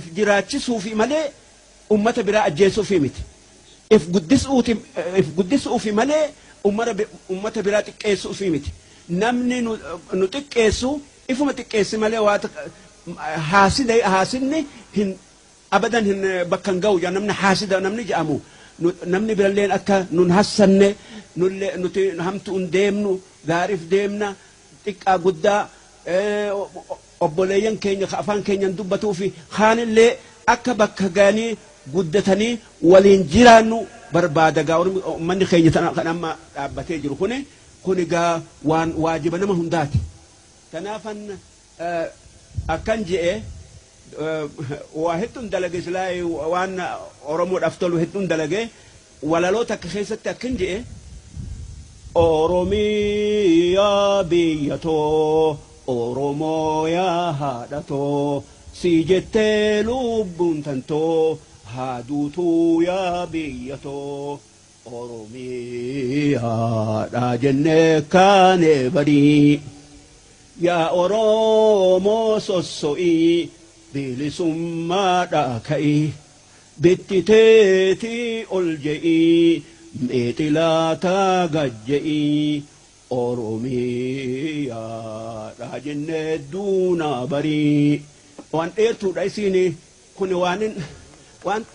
jiraachisuu fi malee ummata biraa ajjeesuu fi miti. If guddisuu fi malee ummata biraa xiqqeessuu fi miti. Namni nu xiqqeessu ifuma xiqqeessi malee waa haasidni hin abadan hin bakka hin ga'u. Namni haasida namni jedhamu namni biralleen akka nun hassanne nuti hamtuun deemnu gaariif deemna xiqqaa guddaa obboleeyyan keenya afaan keenyan dubbatuu fi kaanillee akka bakka ga'anii guddatanii waliin jiraannu barbaada. Gaa ummanni keenya kan amma dhaabbatee jiru kuni gaa waan waajiba nama hundaati. Kanaafan akkan je'e waa hedduun dalage silaa waan Oromoodhaaf tolu hedduun dalage walaloota akka keessatti akkan je'e Oromiyaa biyya too Oromoo yaa haadha too si jettee lubbuun tantoo haaduutuu yaa biyya too Oromiyaadha jennee kaane barii yaa Oromoo sosso'ii bilisummaadha ka'ii bittiteetii ol je'ii meexilaataa gajje'ii Oromiyaadha jennee duunaa barii waan dheertuudha isiin kun waan